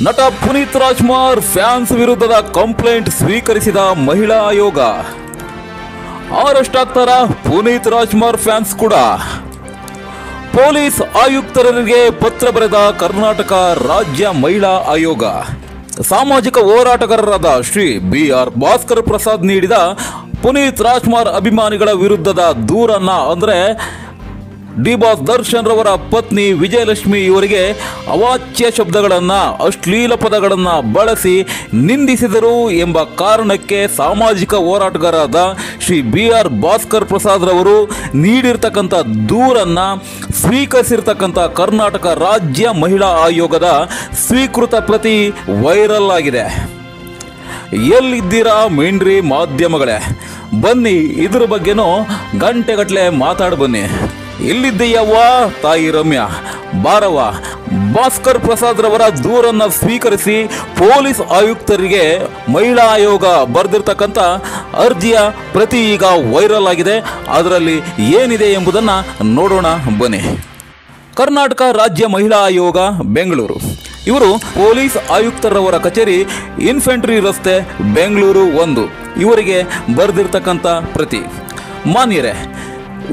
ನಟ ಪುನೀತ್ ರಾಜ್ಕುಮಾರ್ ಫ್ಯಾನ್ಸ್ ವಿರುದ್ಧದ ಕಂಪ್ಲೇಂಟ್ ಸ್ವೀಕರಿಸಿದ ಮಹಿಳಾ ಆಯೋಗ. ಅರೆಸ್ಟ್ ಆಗ್ತಾರ ಪುನೀತ್ ರಾಜ್ಕುಮಾರ್ ಫ್ಯಾನ್ಸ್ ಕೂಡ. ಪೊಲೀಸ್ ಆಯುಕ್ತರಿಗೆ ಪತ್ರ ಬರೆದ ಕರ್ನಾಟಕ ರಾಜ್ಯ ಮಹಿಳಾ ಆಯೋಗ. ಸಾಮಾಜಿಕ ಹೋರಾಟಗಾರರಾದ ಶ್ರೀ BR ಭಾಸ್ಕರ್ ಪ್ರಸಾದ್ ನೀಡಿದ ಪುನೀತ್ ರಾಜ್ಕುಮಾರ್ ಅಭಿಮಾನಿಗಳ ವಿರುದ್ಧದ ದೂರನ್ನ ಅಂದರೆ ಡಿ ಬಾಸ್ ದರ್ಶನ್ ರವರ ಪತ್ನಿ ವಿಜಯಲಕ್ಷ್ಮಿ ಇವರಿಗೆ ಅವಾಚ್ಯ ಶಬ್ದಗಳನ್ನು, ಅಶ್ಲೀಲ ಪದಗಳನ್ನು ಬಳಸಿ ನಿಂದಿಸಿದರು ಎಂಬ ಕಾರಣಕ್ಕೆ ಸಾಮಾಜಿಕ ಹೋರಾಟಗಾರರಾದ ಶ್ರೀ BR ಭಾಸ್ಕರ್ ಪ್ರಸಾದ್ ರವರು ನೀಡಿರ್ತಕ್ಕಂಥ ದೂರನ್ನು ಸ್ವೀಕರಿಸಿರ್ತಕ್ಕಂಥ ಕರ್ನಾಟಕ ರಾಜ್ಯ ಮಹಿಳಾ ಆಯೋಗದ ಸ್ವೀಕೃತ ಪ್ರತಿ ವೈರಲ್ ಆಗಿದೆ. ಎಲ್ಲಿದ್ದೀರಾ ಮೇನ್ರಿ ಮಾಧ್ಯಮಗಳೇ, ಬನ್ನಿ ಇದ್ರ ಬಗ್ಗೆನೂ ಗಂಟೆಗಟ್ಟಲೆ ಮಾತಾಡಿ ಬನ್ನಿ. ಎಲ್ಲಿದ್ದೀಯವ್ವ ತಾಯಿ ರಮ್ಯಾ, ಬಾರವ್ವ. ಭಾಸ್ಕರ್ ಪ್ರಸಾದ್ ರವರ ದೂರನ್ನು ಸ್ವೀಕರಿಸಿ ಪೊಲೀಸ್ ಆಯುಕ್ತರಿಗೆ ಮಹಿಳಾ ಆಯೋಗ ಬರೆದಿರ್ತಕ್ಕಂಥ ಅರ್ಜಿಯ ಪ್ರತಿ ಈಗ ವೈರಲ್ ಆಗಿದೆ. ಅದರಲ್ಲಿ ಏನಿದೆ ಎಂಬುದನ್ನು ನೋಡೋಣ ಬನ್ನಿ. ಕರ್ನಾಟಕ ರಾಜ್ಯ ಮಹಿಳಾ ಆಯೋಗ ಬೆಂಗಳೂರು ಇವರು ಪೊಲೀಸ್ ಆಯುಕ್ತರವರ ಕಚೇರಿ ಇನ್ಫೆಂಟ್ರಿ ರಸ್ತೆ ಬೆಂಗಳೂರು 1 ಇವರಿಗೆ ಬರೆದಿರ್ತಕ್ಕಂಥ ಪ್ರತಿ. ಮಾನ್ಯರೇ,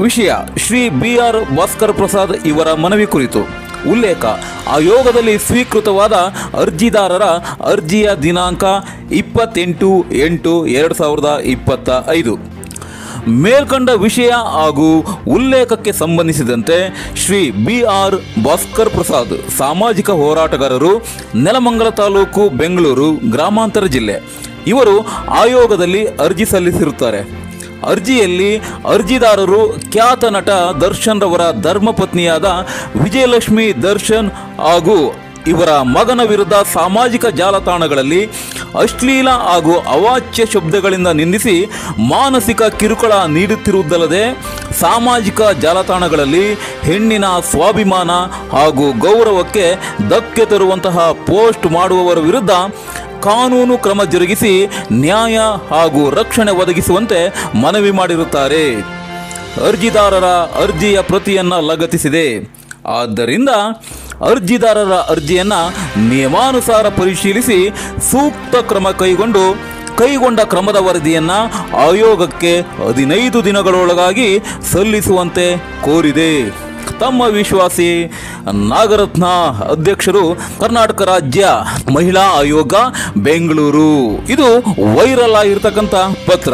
ವಿಷಯ ಶ್ರೀ BR ಭಾಸ್ಕರ್ ಪ್ರಸಾದ್ ಇವರ ಮನವಿ ಕುರಿತು ಉಲ್ಲೇಖ. ಆಯೋಗದಲ್ಲಿ ಸ್ವೀಕೃತವಾದ ಅರ್ಜಿದಾರರ ಅರ್ಜಿಯ ದಿನಾಂಕ 28/8/2025. ಮೇಲ್ಕಂಡ ವಿಷಯ ಹಾಗೂ ಉಲ್ಲೇಖಕ್ಕೆ ಸಂಬಂಧಿಸಿದಂತೆ ಶ್ರೀ BR ಭಾಸ್ಕರ್ ಪ್ರಸಾದ್ ಸಾಮಾಜಿಕ ಹೋರಾಟಗಾರರು, ನೆಲಮಂಗಲ ತಾಲೂಕು, ಬೆಂಗಳೂರು ಗ್ರಾಮಾಂತರ ಜಿಲ್ಲೆ. ಇವರು ಆಯೋಗದಲ್ಲಿ ಅರ್ಜಿ ಸಲ್ಲಿಸಿರುತ್ತಾರೆ. ಅರ್ಜಿಯಲ್ಲಿ ಅರ್ಜಿದಾರರು ಖ್ಯಾತ ನಟ ದರ್ಶನ್ ರವರ ಧರ್ಮಪತ್ನಿಯಾದ ವಿಜಯಲಕ್ಷ್ಮಿ ದರ್ಶನ್ ಹಾಗೂ ಇವರ ಮಗನ ವಿರುದ್ಧ ಸಾಮಾಜಿಕ ಜಾಲತಾಣಗಳಲ್ಲಿ ಅಶ್ಲೀಲ ಹಾಗೂ ಅವಾಚ್ಯ ಶಬ್ದಗಳಿಂದ ನಿಂದಿಸಿ ಮಾನಸಿಕ ಕಿರುಕುಳ ನೀಡುತ್ತಿರುವುದಲ್ಲದೆ ಸಾಮಾಜಿಕ ಜಾಲತಾಣಗಳಲ್ಲಿ ಹೆಣ್ಣಿನ ಸ್ವಾಭಿಮಾನ ಹಾಗೂ ಗೌರವಕ್ಕೆ ಧಕ್ಕೆ ತರುವಂತಹ ಪೋಸ್ಟ್ ಮಾಡುವವರ ವಿರುದ್ಧ ಕಾನೂನು ಕ್ರಮ ಜರುಗಿಸಿ ನ್ಯಾಯ ಹಾಗೂ ರಕ್ಷಣೆ ಒದಗಿಸುವಂತೆ ಮನವಿ ಮಾಡಿರುತ್ತಾರೆ. ಅರ್ಜಿದಾರರ ಅರ್ಜಿಯ ಪ್ರತಿಯನ್ನು ಲಗತ್ತಿಸಿದೆ. ಆದ್ದರಿಂದ ಅರ್ಜಿದಾರರ ಅರ್ಜಿಯನ್ನು ನಿಯಮಾನುಸಾರ ಪರಿಶೀಲಿಸಿ ಸೂಕ್ತ ಕ್ರಮ ಕೈಗೊಂಡ ಕ್ರಮದ ವರದಿಯನ್ನು ಆಯೋಗಕ್ಕೆ 15 ದಿನಗಳೊಳಗಾಗಿ ಸಲ್ಲಿಸುವಂತೆ ಕೋರಿದೆ. ತಮ್ಮ ವಿಶ್ವಾಸಿ ನಾಗರತ್ನ, ಅಧ್ಯಕ್ಷರು, ಕರ್ನಾಟಕ ರಾಜ್ಯ ಮಹಿಳಾ ಆಯೋಗ ಬೆಂಗಳೂರು. ಇದು ವೈರಲ್ ಆಗಿರ್ತಕ್ಕಂಥ ಪತ್ರ.